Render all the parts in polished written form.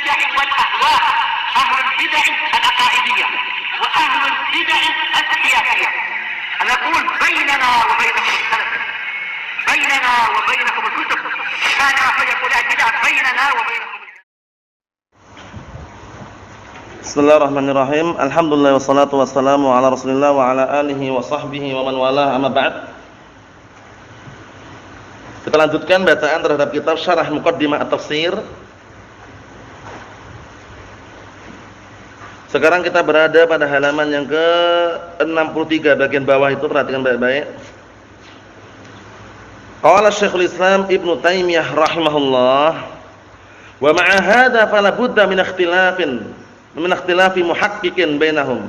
البدع والأهواء، أهل البدع العقائدية وأهل البدع السياسية. نقول بيننا وبينكم السلف، بيننا وبينكم الكتب، كان فيقول البدع بيننا وبينكم. Bismillahirrahmanirrahim. Alhamdulillah wassalatu wassalamu ala Rasulillah wa ala alihi wa sahbihi wa man walah, amma ba'd. Kita lanjutkan bacaan terhadap kitab Syarah Muqaddimah At-Tafsir. Sekarang kita berada pada halaman yang ke-63 bagian bawah itu, perhatikan baik-baik. Qala Syekhul Islam Ibnu Taimiyah rahimahullah, wa ma'a hadza fala budda min ikhtilafi muhaqqiqin bainahum.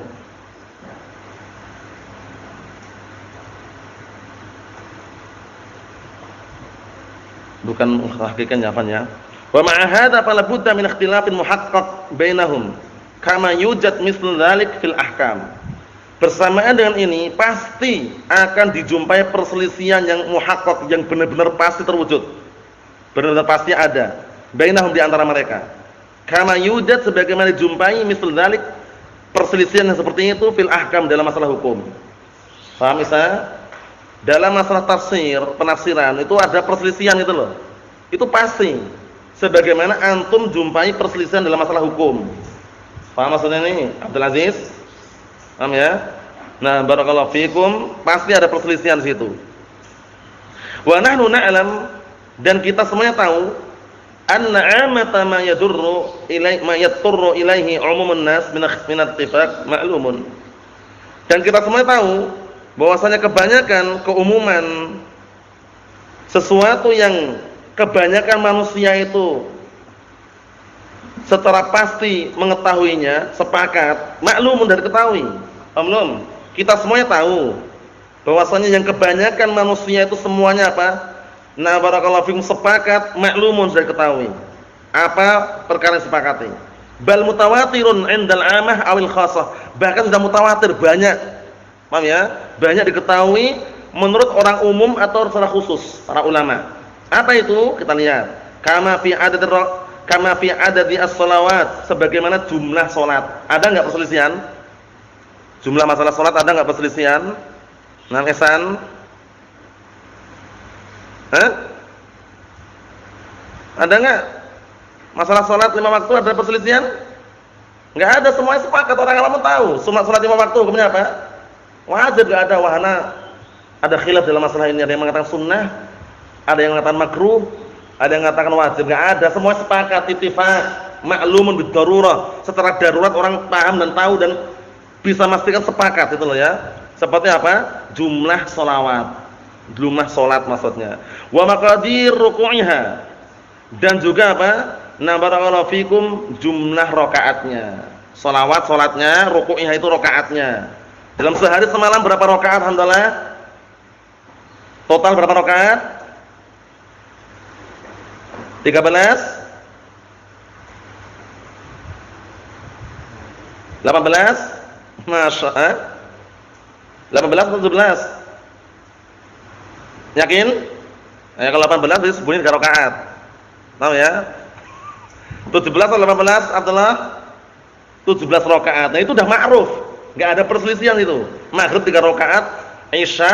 Bukan hakikan jawabannya. Wa ma'a hadza fala budda min ikhtilafin muhaqqaq bainahum kama yujad mislu dzalik fil ahkam. Bersamaan dengan ini pasti akan dijumpai perselisihan yang muhaqqaq, yang benar-benar pasti terwujud. Benar-benar pasti ada bainahum di antara mereka. Kama yujad, sebagaimana dijumpai mislu dzalik, perselisihan yang seperti itu fil ahkam, dalam masalah hukum. Paham Isa? Dalam masalah tafsir, penafsiran itu ada perselisihan itu loh. Itu pasti. Sebagaimana antum jumpai perselisihan dalam masalah hukum. Paham maksudnya ini, Abdul Aziz? Paham ya? Nah, barakallahu fikum, pasti ada perselisihan di situ. Wa nahnu na'lam, dan kita semuanya tahu, anna 'amata ma yadurru ma yatturru ilaihi 'umumun nas min ittifaq ma'lumun. Dan kita semuanya tahu bahwasanya kebanyakan keumuman sesuatu yang kebanyakan manusia itu secara pasti mengetahuinya, sepakat, maklumun, dari ketahui. Belum. Kita semuanya tahu bahwasanya yang kebanyakan manusia itu semuanya apa? Nah, barakallahu fikum, sepakat, maklumun, sudah ketahui. Apa perkara yang sepakati? Bal mutawatirun 'indal 'amah awil khassah. Bahkan sudah mutawatir, banyak. Paham ya? Banyak diketahui menurut orang umum atau secara khusus para ulama. Apa itu? Kita lihat. Kama fi adadi as-shalawat, sebagaimana jumlah salat. Ada enggak perselisihan? Jumlah masalah salat ada enggak perselisihan? Nah, Ihsan. Ada enggak? Masalah salat 5 waktu ada perselisihan? Enggak ada, semuanya sepakat, orang awam tahu. Salat 5 waktu hukumnya apa? Wajib, enggak ada wahana. Ada khilaf dalam masalah ini, ada yang mengatakan sunnah, ada yang mengatakan makruh, ada yang mengatakan wajib. Enggak ada, semua sepakat, ittifaq, ma'lumun bid-darurah. Secara darurat orang paham dan tahu dan bisa memastikan, sepakat itu loh ya. Seperti apa? Jumlah sholawat. Jumlah salat maksudnya. Wa maqadir ruku'iha. Dan juga apa? Na barakallahu fikum, jumlah rakaatnya. Sholawat salatnya, ruku'iha itu rakaatnya. Dalam sehari semalam berapa rakaat alhamdulillah? Total berapa rakaat? 13? 18? Masyaallah. 18 atau 17? Yakin? Kalau 18 berarti sebenarnya 3 rakaat. Tahu ya? 17 atau 18 Abdullah? 17 rakaat. Nah, itu udah ma'ruf. Enggak ada perselisihan itu. Maghrib 3 rakaat, Isya,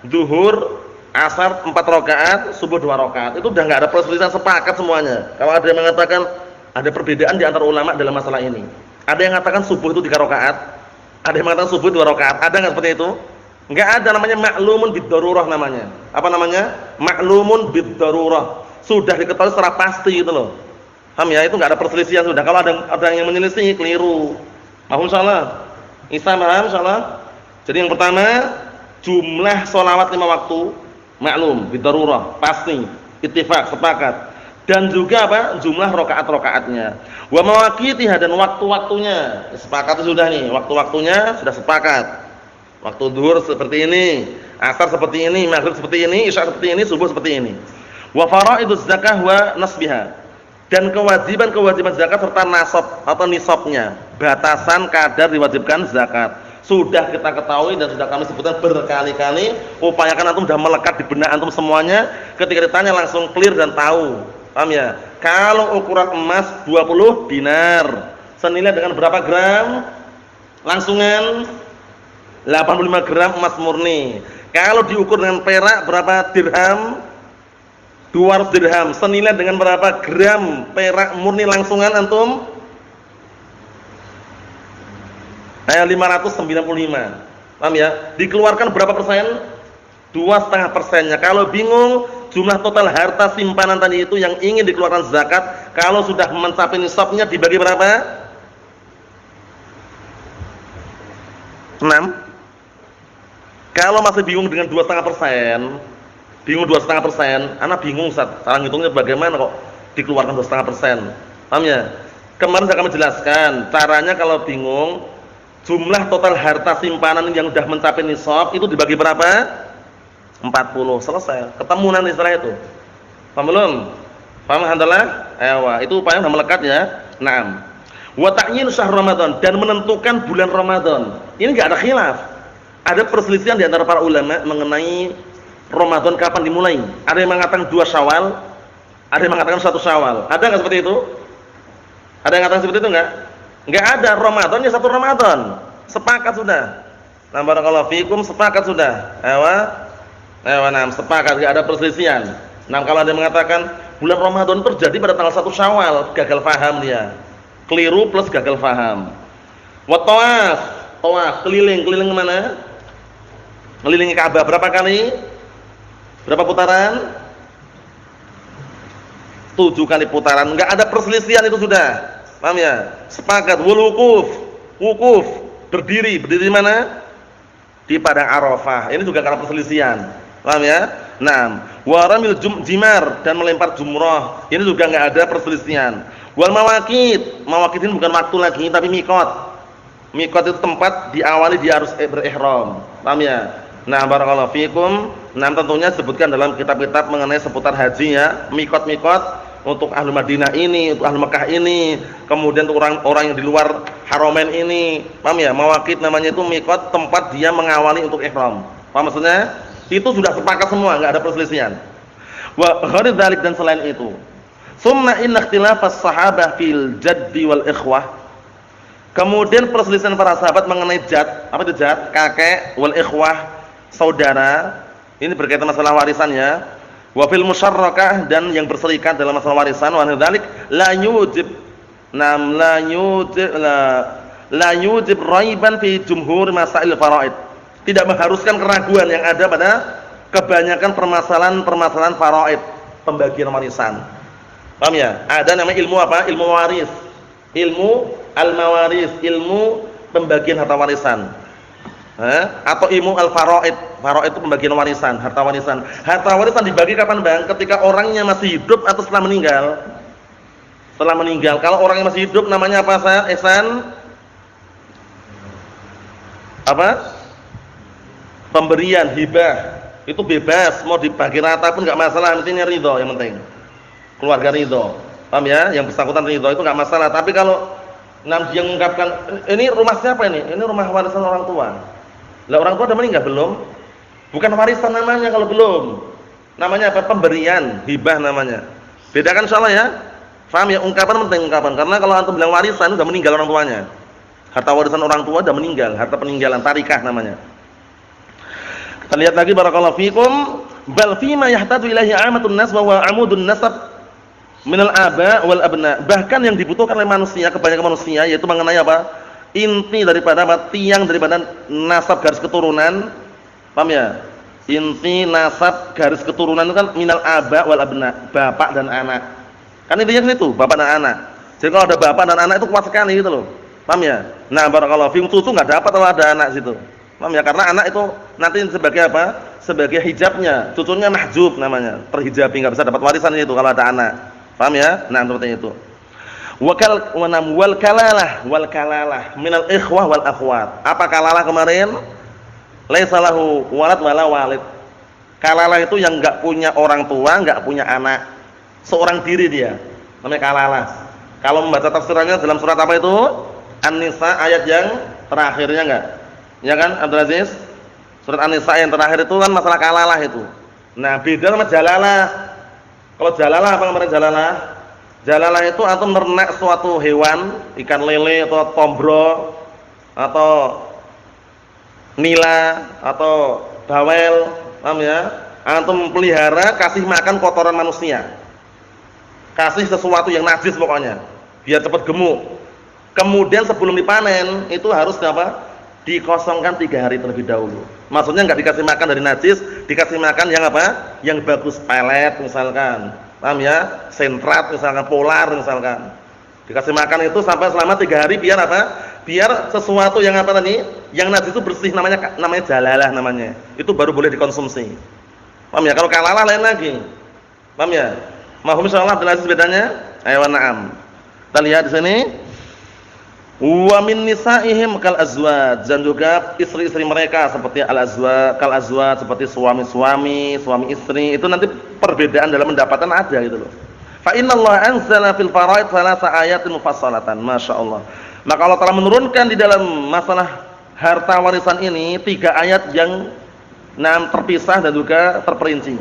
Zuhur, Asar 4 rakaat, Subuh 2 rakaat. Itu udah enggak ada perselisihan, sepakat semuanya. Kalau ada yang mengatakan ada perbedaan di antara ulama dalam masalah ini. Ada yang mengatakan subuh itu 3 rakaat, ada yang mengatakan subuh 2 rakaat. Ada enggak seperti itu? Enggak ada, namanya maklumun bid-darurah namanya. Apa namanya? Maklumun bid-darurah. Sudah diketahui secara pasti gitu loh. Paham ya? Itu enggak ada perselisihan sudah. Kalau ada yang menyelisih, keliru. Paham insyaallah? Isa paham insyaallah? Jadi yang pertama, jumlah sholawat 5 waktu maklum bid-darurah, pasti, ittifaq, sepakat. Dan juga apa? Jumlah rakaat-rakaatnya. Wa mawaqitiha, dan waktu-waktunya. Sepakat sudah nih, waktu-waktunya sudah sepakat. Waktu zuhur seperti ini, asar seperti ini, maghrib seperti ini, isya seperti ini, subuh seperti ini. Wa faraiduz zakah wa nasbiha, dan kewajiban-kewajiban zakat serta nasab atau nisabnya, batasan kadar diwajibkan zakat. Sudah kita ketahui dan sudah kami sebutkan berkali-kali. Upayakan antum sudah melekat di benak antum semuanya. Ketika ditanya langsung clear dan tahu. Paham ya? Kalau ukuran emas 20 dinar senilai dengan berapa gram? Langsungan 85 gram emas murni. Kalau diukur dengan perak berapa dirham? 200 dirham senilai dengan berapa gram perak murni langsungan antum? 595. Paham ya? Dikeluarkan berapa persen? 2,5%-nya. Kalau bingung jumlah total harta simpanan tadi itu yang ingin dikeluarkan zakat, kalau sudah mencapai nisabnya dibagi berapa? 6. Kalau masih bingung dengan 2,5%, bingung 2,5%, anak bingung Ustaz, cara ngitungnya bagaimana kok dikeluarkan 2,5%. Paham ya? Kemarin saya akan menjelaskan caranya kalau bingung, jumlah total harta simpanan yang sudah mencapai nisab itu dibagi berapa? 40. Selesai. Ketemu nanti setelah itu. Paham belum? Paham alhamdulillah? Itu upaya sudah melekat ya. 6. Wa ta'yin syahr Ramadan, dan menentukan bulan Ramadan. Ini enggak ada khilaf. Ada perselisihan di antara para ulama mengenai Ramadan kapan dimulai. Ada yang mengatakan 2 Syawal, ada yang mengatakan 1 Syawal. Ada enggak seperti itu? Ada yang mengatakan seperti itu enggak? Enggak ada. Ramadan ya 1 Ramadan. Sepakat sudah. Nah, barakallahu fikum, sepakat sudah. Sepakat, enggak ada perselisihan. Nah, kalau ada yang mengatakan bulan Ramadan terjadi pada tanggal 1 Syawal, gagal paham dia. Keliru plus gagal paham. Wa tawaf, keliling kemana? Mengelilingi Ka'bah berapa kali? Berapa putaran? 7 kali putaran. Enggak ada perselisihan itu sudah. Paham ya? Sepakat. Wukuf, berdiri di mana? Di padang Arafah. Ini juga karena perselisihan. Paham ya? Waramil jimar, dan melempar jumrah. Ini juga enggak ada perselisihan. Wal mawaqit ini bukan waktu lagi tapi miqat. Miqat itu tempat diawali dia harus berihram. Paham ya? Nah, barakallahu fikum. Tentunya sebutkan dalam kitab-kitab mengenai seputar haji ya. Miqat untuk ahli Madinah ini, untuk ahli Mekah ini, kemudian untuk orang-orang yang di luar Haramain ini. Paham ya? Mawaqit namanya itu miqat, tempat dia mengawali untuk ihram. Paham maksudnya? Itu sudah sepakat semua, enggak ada perselisihan. Wa ghairi dzalik, dan selain itu. Summa inna ikhtilafas sahabah fil jaddi wal ikhwah. Kemudian perselisihan para sahabat mengenai jad, apa itu jad? Kakek, wal ikhwah, saudara. Ini berkaitan masalah warisannya. Wa fil musyarrakah, dan yang berserikat dalam masalah warisan. Wa dzalik la yujib raiban fi jumhur masail faraid. Tidak mengharuskan keraguan yang ada pada kebanyakan permasalahan faraid, pembagian warisan. Paham ya? Ada namanya ilmu apa? Ilmu waris. Ilmu al-mawaris, ilmu pembagian harta warisan. Atau ilmu al-faraid. Faraid itu pembagian warisan, harta warisan. Harta warisan dibagi kapan, Bang? Ketika orangnya masih hidup atau setelah meninggal? Setelah meninggal. Kalau orangnya masih hidup namanya apa, Ihsan? Apa? Pemberian, hibah. Itu bebas, mau dibagi rata pun enggak masalah, intinya ridho yang penting. Keluarga ridho. Paham ya? Yang bersangkutan ridho itu enggak masalah. Tapi kalau dia mengungkapkan, ini rumah siapa ini? Ini rumah warisan orang tua. Lah orang tua udah meninggal belum? Bukan warisan namanya kalau belum. Namanya apa? Pemberian, hibah namanya. Bedakan insyaallah ya. Paham ya? Ungkapan penting ungkapan. Karena kalau antum bilang warisan udah meninggal orang tuanya. Harta warisan orang tua udah meninggal, harta peninggalan, tarikah namanya. Kita lihat lagi barakallahu fikum, bal fima yahtaju ilaihi 'amatun nas wa huwa 'amudun nasab minal aba wal abna. Bahkan yang dibutuhkan oleh manusia, kebanyakan manusia, yaitu mengenai apa? Inti daripada apa? Tiang daripada nasab garis keturunan. Paham ya? Inti nasab garis keturunan itu kan minal aba wal abna, bapak dan anak. Kan intinya itu, bapak dan anak. Jadi kalau ada bapak dan anak itu kuat sekali gitu loh. Paham ya? Nah, barakallahu fikum, cucu enggak dapat kalau ada anak situ. Paham ya? Karena anak itu nanti sebagai apa? Sebagai hijabnya. Cucunya mahjub namanya, terhijabi, enggak bisa dapat warisan itu kalau ada anak. Paham ya? Nah, seperti itu. Wal kalalah minal ikhwah wal akhwat. Apa kalalah kemarin? Laisa lahu walad wala walid. Kalalah itu yang enggak punya orang tua, enggak punya anak. Seorang diri dia. Namanya kalalah. Kalau membaca tafsirannya dalam surat apa itu? An-Nisa ayat yang terakhirnya enggak? Ya kan, Abdul Aziz? Surat An-Nisa yang terakhir itu kan masalah kalalah itu. Nah, beda sama jalalah. Kalau jalalah apa kemarin jalalah? Jalalah itu antum ternak suatu hewan, ikan lele atau tombro atau nila atau bawel, paham ya? Antum pelihara kasih makan kotoran manusia. Kasih sesuatu yang najis pokoknya, biar cepat gemuk. Kemudian sebelum dipanen itu harus apa? Dikosongkan 3 hari terlebih dahulu. Maksudnya nggak dikasih makan dari najis, dikasih makan yang apa? Yang bagus, pelet misalkan. Paham ya? Sentrat misalkan, polar misalkan. Dikasih makan itu sampai selama 3 hari biar apa? Biar sesuatu yang apa tadi? Yang najis itu bersih, namanya jalalah namanya. Itu baru boleh dikonsumsi. Paham ya? Kalau kalalah lain lagi. Paham ya? Mahum insyaallah Abdul Aziz bedanya? Ayo na'am. Kita lihat di sini. Wa min nisaihim kal azwaj, dan juga istri-istri mereka seperti al azwaj, kal azwaj seperti suami-suami, suami istri. Itu nanti perbedaan dalam pendapatan ada gitu loh. Fa innallaha anzala fil faraid 3 ayatin mufassalatan. Masyaallah. Maka Allah telah menurunkan di dalam masalah harta warisan ini 3 ayat yang terpisah dan juga terperinci.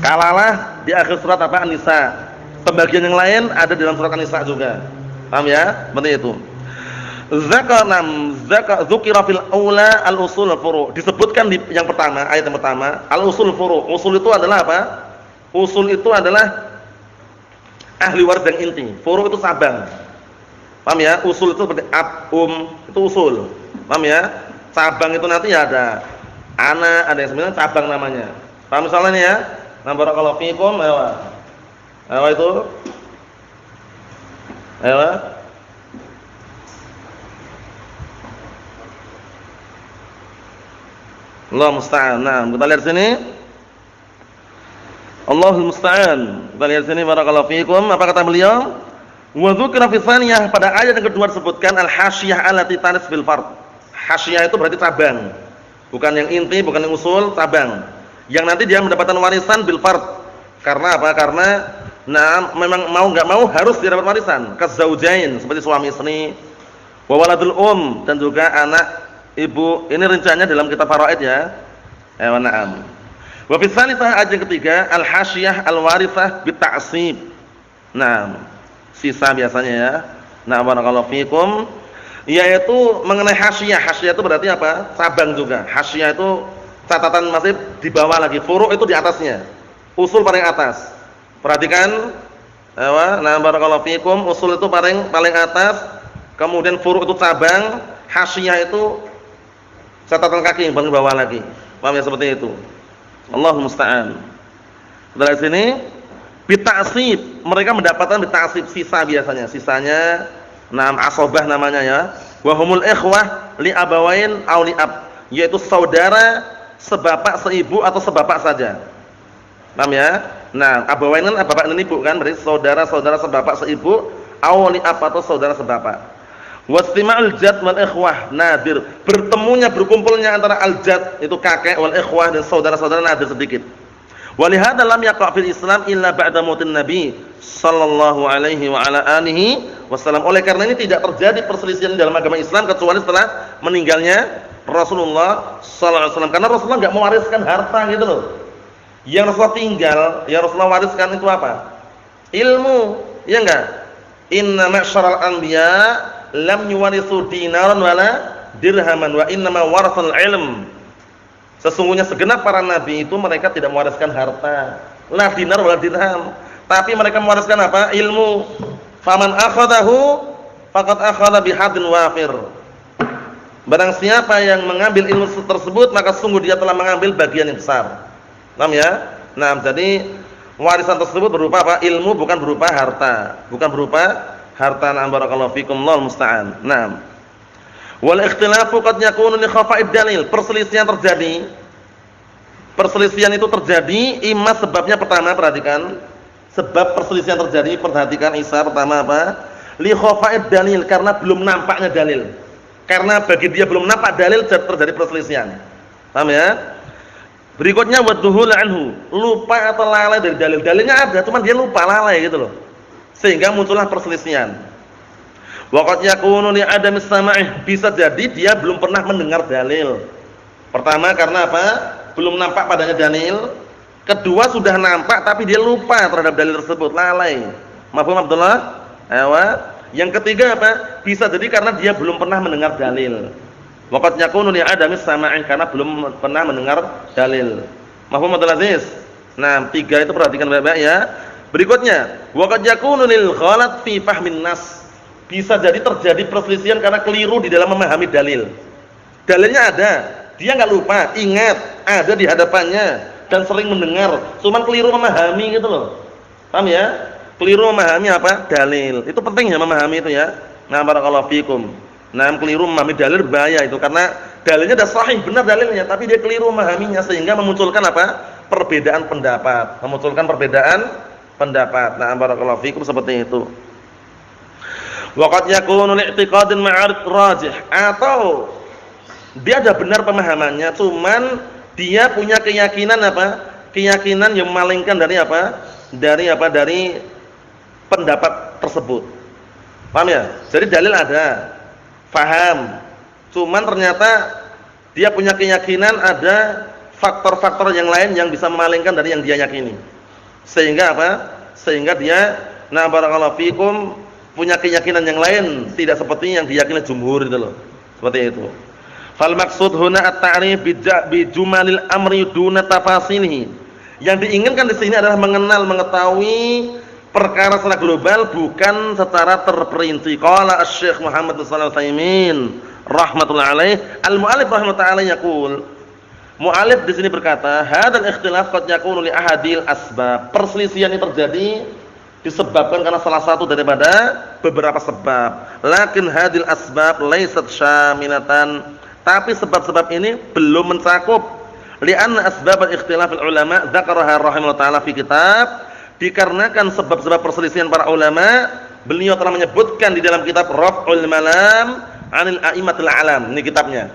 Kalalah di akhir surat apa? An-Nisa. Pembagian yang lain ada dalam surat An-Nisa juga. Paham ya? Seperti itu. Dzukira fil aula al-usul al-furu'. Disebutkan di yang pertama, ayat yang pertama, al-usul al-furu'. Usul itu adalah apa? Usul itu adalah ahli waris yang inti. Furu' itu cabang. Paham ya? Usul itu seperti ab, itu usul. Paham ya? Cabang itu nanti ya ada anak, ada yang sebenarnya cabang namanya. Paham misalnya nih ya? Nah, barakallahu fiikum, ayo itu. Ayo. Allah musta'an. Nah, kita lihat sini. Allahul musta'an. Kita lihat sini barakallahu fiikum. Apa kata beliau? Wa dzukira fi tsaniyah, pada ayat yang kedua disebutkan al-hasyiyah allati tanis bil fard. Hasyiyah itu berarti cabang. Bukan yang inti, bukan yang usul, cabang. Yang nanti dia mendapatkan warisan bil fard. Karena apa? Karena memang mau enggak mau harus dia dapat warisan. Kazaujain seperti suami istri, wa waladul dan juga anak ibu. Ini rinciannya dalam kitab faraid ya. Na'am. Wa fi tsalitsah ayat yang ketiga al-hasyiyah al-warithah bit ta'sib. Nah, sisa biasanya ya. Nah, barakallahu fikum, yaitu mengenai hasyiyah. Hasyiyah itu berarti apa? Cabang juga. Hasyiyah itu catatan masih di bawah lagi. Furu' itu di atasnya. Usul paling atas. Perhatikan. Nah, barakallahu fikum, usul itu paling atas, kemudian furu' itu cabang, hasyiyah itu catatan kaki yang paling bawah lagi. Paham ya, seperti itu. Allahumma musta'an. Dari sini bitaksib, mereka mendapatkan bitaksib sisa biasanya. Sisanya asobah namanya ya. Wa humul ikhwah li abawain aw li ab, yaitu saudara sebapak seibu atau sebapak saja. Paham ya? Nah, abawain kan bapak dan ibu kan, berarti saudara-saudara sebapak seibu, aw li ab atau saudara sebapak. Wastima'ul jad wal ikhwah nadir, berkumpulnya antara al-jad itu kakek, wal ikhwah dan saudara-saudara nadir sedikit. Walihada lam yaqa' fil Islam illa ba'da mautin Nabi sallallahu alaihi wa ala alihi wasallam. Oleh karena ini tidak terjadi perselisihan dalam agama Islam kecuali setelah meninggalnya Rasulullah sallallahu alaihi wasallam. Karena Rasulullah enggak mewariskan harta gitu loh. Yang Rasulullah tinggal, yang Rasulullah wariskan itu apa? Ilmu, ya enggak? Inna ma'syaral anbiya lam yuwarisu dinaran wala dirhaman wa innama warasal ilm. Sesungguhnya segenap para nabi itu mereka tidak mewariskan harta, la dinar wala dirham, tapi mereka mewariskan apa? Ilmu. Faman akhadahu faqad akhadha bihadin wafir. Barang siapa yang mengambil ilmu tersebut maka sungguh dia telah mengambil bagian yang besar. Paham ya? Nah, jadi warisan tersebut berupa apa? Ilmu, bukan berupa harta. Bukan berupa harta. Na'am barakallahu fikum, Allahu musta'an. Naam. Wal ikhtilafu qad yakunu li khafa'id dalil. Perselisihan terjadi. Perselisihan itu terjadi imma sebabnya pertama, perhatikan. Sebab perselisihan terjadi, perhatikan Isa pertama apa? Li khafa'id dalil, karena belum nampaknya dalil. Karena bagi dia belum nampak dalil terjadi perselisihan. Paham ya? Berikutnya wadduhul anhu, lupa atau lalai dari dalil. Dalilnya ada, cuma dia lupa, lalai gitu loh. Sehingga muncullah perselisihan. Waqad yakunu li adamis sama'ih, bisa jadi dia belum pernah mendengar dalil. Pertama karena apa? Belum nampak padanya dalil. Kedua sudah nampak tapi dia lupa terhadap dalil tersebut, lalai. Mafhum Abdullah? Ewa. Yang ketiga apa? Bisa jadi karena dia belum pernah mendengar dalil. Waqad yakunu li adami sama'i, karena belum pernah mendengar dalil. Mafhum Abdul Aziz? Nah, tiga itu perhatikan baik-baik ya. Berikutnya, waqad yakunu lil ghalat fi fahmin nas. Bisa jadi terjadi perselisihan karena keliru di dalam memahami dalil. Dalilnya ada, dia enggak lupa, ingat, ada di hadapannya dan sering mendengar, cuman keliru memahami gitu loh. Paham ya? Keliru memahami apa? Dalil. Itu penting ya memahami itu ya. Nah, barakallahu fikum. Nah, keliru memahami dalil bahaya itu karena dalilnya sudah sahih, benar dalilnya, tapi dia keliru memahaminya sehingga memunculkan apa? Perbedaan pendapat. Memunculkan perbedaan pendapat. Nah, barakallahu fikum seperti itu. Waqad yakunu li'tiqadin ma'arid rajih, atau dia ada benar pemahamannya, cuman dia punya keyakinan apa? Keyakinan yang memalingkan dari apa? Dari pendapat tersebut. Paham ya? Jadi dalil ada, paham. Cuman ternyata dia punya keyakinan ada faktor-faktor yang lain yang bisa memalingkan dari yang dia yakini. Sehingga apa? Sehingga dia na barakallahu fikum punya keyakinan yang lain tidak seperti yang diyakini jumhur itu loh. Seperti itu. Fal maksud huna at-ta'rif bi jumalil amri duna tafasilihi. Yang diinginkan di sini adalah mengenal, mengetahui perkara secara global bukan secara terperinci. Qala Asy-Syaikh Muhammad sallallahu alaihi wasallam rahmatullahi alaih, al-mu'allif rahimahullah ta'ala yaqul. Mu'allif di sini berkata, hadzal ikhtilaf qad yakunu li ahadil asbab. Perselisihan ini terjadi disebabkan karena salah satu daripada beberapa sebab. Lakin hadil asbab laysat syamilatan. Tapi sebab-sebab ini belum mencakup. Li'anna asbab al-ikhtilaf al-ulama dzakaraha rahimahullah ta'ala fi kitab. Dikarenakan sebab-sebab perselisihan para ulama, beliau telah menyebutkan di dalam kitab Raf'ul Malam 'anil a'immatil a'lam. Ini kitabnya.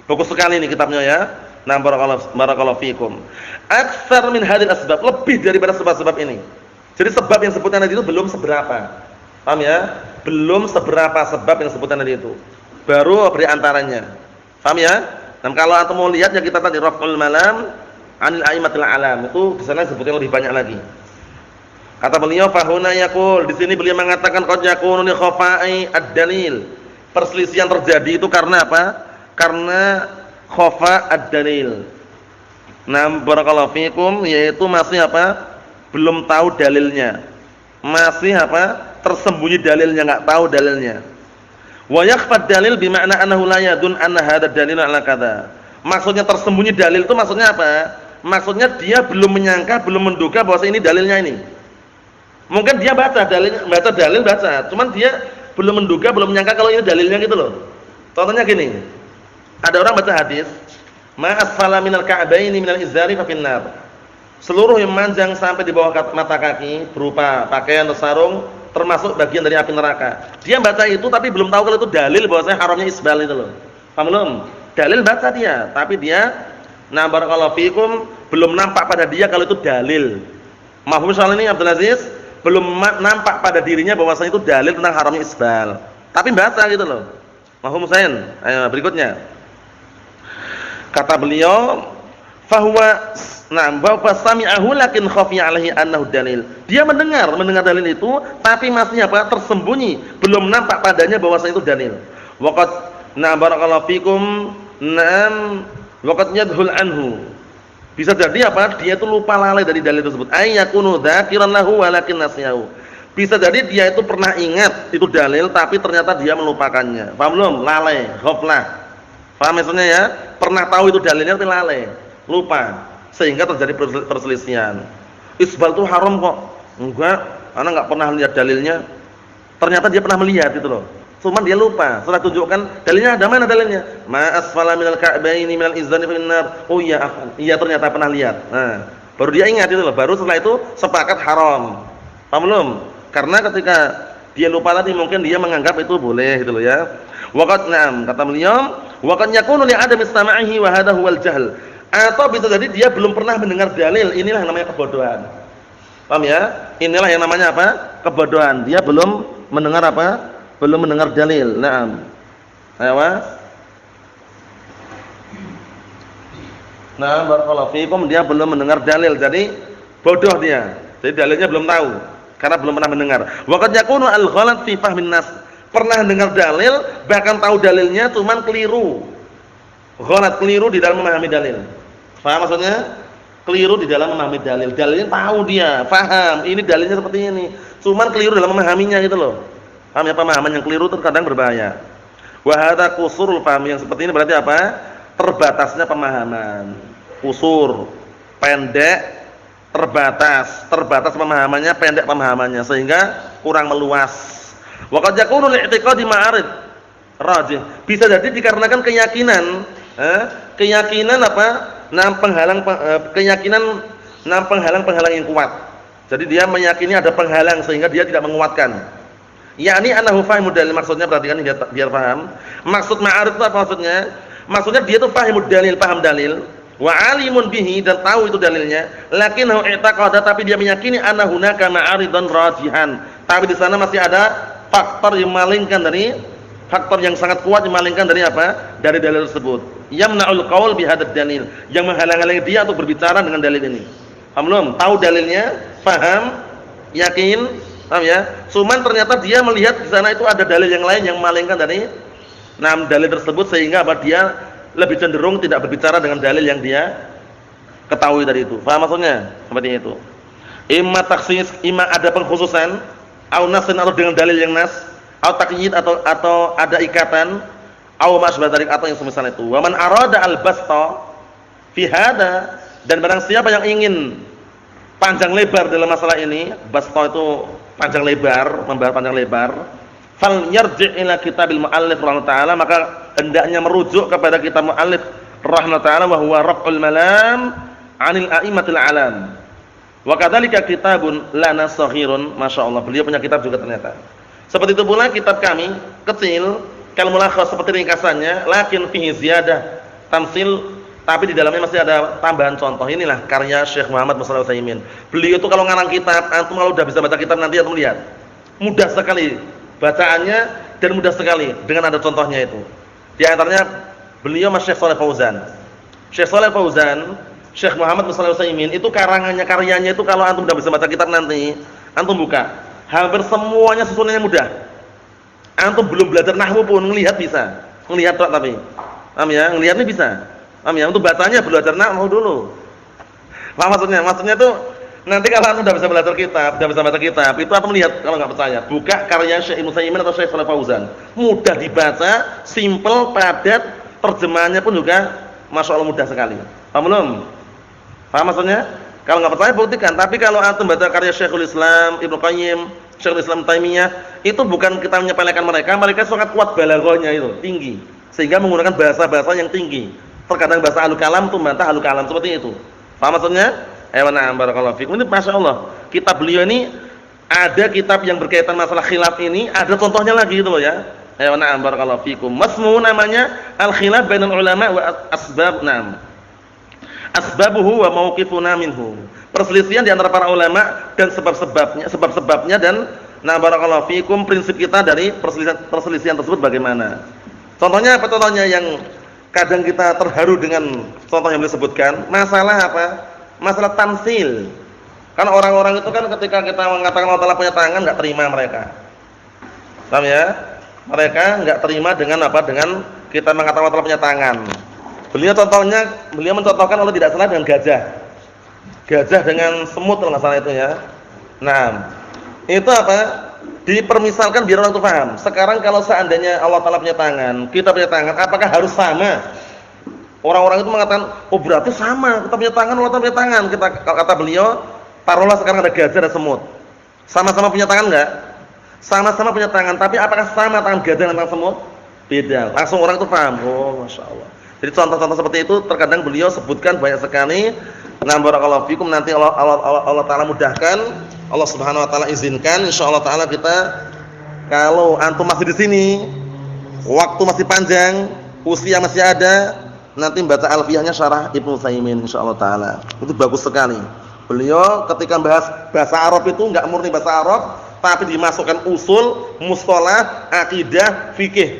Bagus sekali ini kitabnya ya. Nah, barakallahu fikum. Aktsar min hadil asbab, lebih daripada sebab-sebab ini. Jadi sebab yang sebutan tadi itu belum seberapa. Paham ya? Belum seberapa sebab yang sebutan tadi itu. Baru beri antaranya. Paham ya? Dan kalau antum mau lihat ya kita tadi Raf'ul Malam 'anil a'immatil a'lam, itu di sana sebutnya lebih banyak lagi. Kata beliau fahuna yaqul, di sini beliau mengatakan qad yakunu li khafa'i ad-dalil. Perselisihan terjadi itu karena apa? Karena khafa ad-dalil. Nah, barakallahu fikum, yaitu masih apa? Belum tahu dalilnya. Masih apa? Tersembunyi dalilnya, enggak tahu dalilnya. Wa yakhfa dalil bi makna annahu la yadun anna hadha dalil ala kadza. Maksudnya tersembunyi dalil itu maksudnya apa? Maksudnya dia belum menyangka, belum menduga bahwa ini dalilnya ini. Mungkin dia baca dalil, cuman dia belum menduga, belum menyangka kalau ini dalilnya gitu loh. Contohnya gini. Ada orang baca hadis, ma asfala minal ka'baini minal izari fa finnar. Seluruh yang manjang sampai di bawah mata kaki berupa pakaian atau sarung termasuk bagian dari api neraka. Dia baca itu tapi belum tahu kalau itu dalil bahwasanya haramnya isbal itu loh. Paham belum? Dalil baca dia, tapi dia na barakallahu fikum belum nampak pada dia kalau itu dalil. Mahfum soal ini Abdul Aziz belum nampak pada dirinya bahwasanya itu dalil tentang haramnya isbal. Tapi baca gitu loh. Mahfum Husain. Ayo berikutnya. Kata beliau, fahuwa na'am wa fasami'ahu lakin khafiya 'alaihi annahu dalil. Dia mendengar dalil itu tapi masih apa? Tersembunyi, belum nampak padanya bahwasanya itu dalil. Waqad na'am barakallahu fikum na'am waqad yadhul anhu. Bisa jadi apa? Dia itu lupa lalai dari dalil tersebut. Ay yakunu dzakiran lahu walakin nasiyahu. Bisa jadi dia itu pernah ingat itu dalil tapi ternyata dia melupakannya. Paham belum? Lalai, ghaflah. Paham maksudnya ya? Pernah tahu itu dalilnya tapi lalai, lupa. Sehingga terjadi perselisihan. Isbal itu haram kok. Enggak, ana enggak pernah lihat dalilnya. Ternyata dia pernah melihat itu loh. Cuman dia lupa. Setelah tunjukkan dalilnya, ada mana dalilnya? Ma asfala minal ka'baini minal izani fin nar. Oh iya, iya ternyata pernah lihat. Nah, baru dia ingat itu loh. Baru setelah itu sepakat haram. Paham belum? Karena ketika dia lupa tadi mungkin dia menganggap itu boleh gitu loh ya. Waqad na'am, kata beliau, waqad yakunu li adami istama'ihi wa hadha huwal jahl. Atau bisa jadi dia belum pernah mendengar dalil. Inilah yang namanya kebodohan. Paham ya? Inilah yang namanya apa? Kebodohan. Dia belum mendengar apa? Belum mendengar dalil. Naam. Ayo, Nah, barakallahu fikum, dia belum mendengar dalil. Jadi bodoh dia. Jadi dalilnya belum tahu karena belum pernah mendengar. Wa qad yakunu al-ghalat fi fahmin nas. Pernah dengar dalil, bahkan tahu dalilnya cuman keliru. Ghalat, keliru di dalam memahami dalil. Paham maksudnya? Keliru di dalam memahami dalil. Dalilnya tahu dia, paham. Ini dalilnya seperti ini. Cuman keliru dalam memahaminya gitu loh. Paham ya, pemahaman yang keliru terkadang berbahaya. Wa hadza qusurul fahmi, yang seperti ini berarti apa? Terbatasnya pemahaman. Qusur, pendek, terbatas pemahamannya, pendek pemahamannya sehingga kurang meluas. Wa qad yakunu li'tiqadi ma'arid rajih. Bisa jadi dikarenakan keyakinan apa? Penghalang-penghalang yang kuat. Jadi dia meyakini ada penghalang sehingga dia tidak menguatkan. Yakni annahu fahimud dalil, maksudnya perhatikan biar paham. Maksud ma'arid itu apa maksudnya? Maksudnya dia itu fahimud dalil, paham dalil, wa alimun bihi, dan tahu itu dalilnya, lakinnahu i'taqada, tapi dia meyakini anna hunaka ma'aridan rajihan. Tapi di sana masih ada faktor yang malingkan dari faktor yang sangat kuat yang malingkan dari apa? Dari dalil tersebut. Yamna'ul qaul bihadzal dalil, yang menghalang-halangi dia untuk berbicara dengan dalil ini. Paham belum? Tahu dalilnya, paham, yakin, paham ya? Cuman ternyata dia melihat di sana itu ada dalil yang lain yang malingkan dari dalil tersebut sehingga apa? Dia lebih cenderung tidak berbicara dengan dalil yang dia ketahui dari itu. Paham maksudnya? Seperti itu. Imma taksis, imma ada pengkhususan, au nasin, atau dengan dalil yang nas, au taqyid, atau ada ikatan, au masbah dzalik, atau yang semisal itu. Wa man arada al-basta fi hada, dan barang siapa yang ingin panjang lebar dalam masalah ini, basta itu panjang lebar, membahas panjang lebar, fal yarji' ila kitabil muallif rahimahullah taala, maka hendaknya merujuk kepada kitab muallif rahimahullah taala, wa huwa raf'ul malam 'anil a'immatil alam. Wa kadzalika kitabun lana shaghirun, masyaallah, beliau punya kitab juga ternyata. Seperti itu pula kitab kami kecil, kal mulakhas, seperti ringkasannya, lakin fihi ziyadah tamsil, tapi di dalamnya masih ada tambahan contoh. Inilah karya Syekh Muhammad Shalih Utsaimin. Beliau itu kalau ngarang kitab, antum kalau udah bisa baca kitab nanti antum lihat. Mudah sekali bacaannya dan mudah sekali dengan ada contohnya itu. Di antaranya beliau Mas Syekh Shalih Fauzan. Syekh Shalih Fauzan, Syekh Muhammad Shalih Utsaimin itu karyanya itu kalau antum udah bisa baca kitab nanti, antum buka, hampir semuanya susunannya mudah. Antum belum belajar nahwu pun ngelihat bisa. Ngelihat tok tapi. Paham ya? Ngelihat ini bisa. Paham ya? Untuk bacanya belajar nahwu dulu. Paham maksudnya? Maksudnya tuh nanti kalau antum udah bisa belajar kitab, udah bisa baca kitab, itu antum lihat kalau enggak percaya. Buka karya Syekh Ibnu Utsaimin atau Syekh Shalih Fauzan. Mudah dibaca, simple, padat, terjemahannya pun juga masyaallah mudah sekali. Paham belum? Paham maksudnya? Kalau enggak percaya buktikan. Tapi kalau antum baca karya Syekhul Islam Ibnu Qayyim, Syekhul Islam Taimiyah, itu bukan kita menyepelekan mereka, mereka sangat kuat balaghahnya itu, tinggi. Sehingga menggunakan bahasa-bahasa yang tinggi. Terkadang bahasa ahlu kalam itu membantah ahlu kalam, seperti itu. Paham maksudnya? Na'am, barakallahu fikum. Ini masyaallah, kitab beliau ini ada kitab yang berkaitan masalah khilaf ini, ada contohnya lagi gitu loh ya. Na'am, barakallahu fikum. Masmu namanya Al-Khilaf Bainal Ulama wa Asbab. Na'am. Asbabuhu wa mauqifuna minhu. Perselisihan di antara para ulama dan sebab-sebabnya dan barakallahu fikum, prinsip kita dari perselisihan tersebut bagaimana. Contohnya apa? Contohnya yang kadang kita terharu dengan contoh yang beliau sebutkan, masalah apa? Masalah tamsil. Kan orang-orang itu kan ketika kita mengatakan Allah Ta'ala punya tangan, enggak terima mereka. Paham ya? Mereka enggak terima dengan apa? Dengan kita mengatakan Allah Ta'ala punya tangan. Beliau mencontohkan Allah tidak salah dengan gajah. Gajah dengan semut kalau enggak salah itu ya. Nah, itu apa? Dipermisalkan biar orang itu paham. Sekarang kalau seandainya Allah Ta'ala punya tangan, kita punya tangan, apakah harus sama? Orang-orang itu mengatakan, oh berarti sama, kita punya tangan, Allah Ta'ala punya tangan. Kata beliau, taruhlah sekarang ada gajah dan semut. Sama-sama punya tangan enggak? Sama-sama punya tangan, tapi apakah sama tangan gajah dan tangan semut? Beda. Langsung orang itu paham. Oh, Masya Allah. Jadi contoh-contoh seperti itu terkadang beliau sebutkan banyak sekali. Barakallahu fikum, nanti Allah Ta'ala mudahkan, Allah Subhanahu wa taala izinkan, insyaallah taala kita kalau antum masih di sini, waktu masih panjang, usia masih ada, nanti baca alfiyahnya syarah Ibnu Utsaimin insyaallah taala. Itu bagus sekali. Beliau ketika bahas bahasa Arab itu enggak murni bahasa Arab, tapi dimasukkan usul, mustalah, akidah, fikih.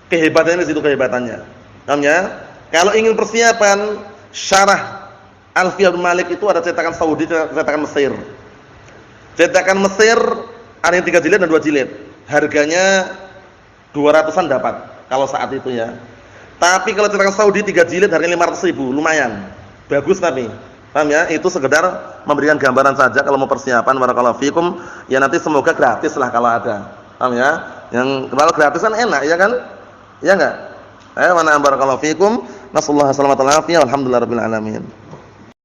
Kehebatannya di situ kehebatannya. Paham ya? Kalau ingin persiapan Syarah Alfiyah bin Malik itu ada cetakan Saudi, cetakan Mesir. Cetakan Mesir ada yang 3 jilid dan 2 jilid. Harganya 200-an dapat kalau saat itu ya. Tapi kalau cetakan Saudi 3 jilid harganya 500.000, lumayan. Bagus tapi. Paham ya? Itu sekedar memberikan gambaran saja kalau mau persiapan barakallahu fikum. Ya nanti semoga gratis lah kalau ada. Paham ya? Yang kalau gratis kan enak ya kan? Ya enggak? Mana barakallahu fikum. Nasallahu alaihi wasallam. Alhamdulillahirabbil alamin.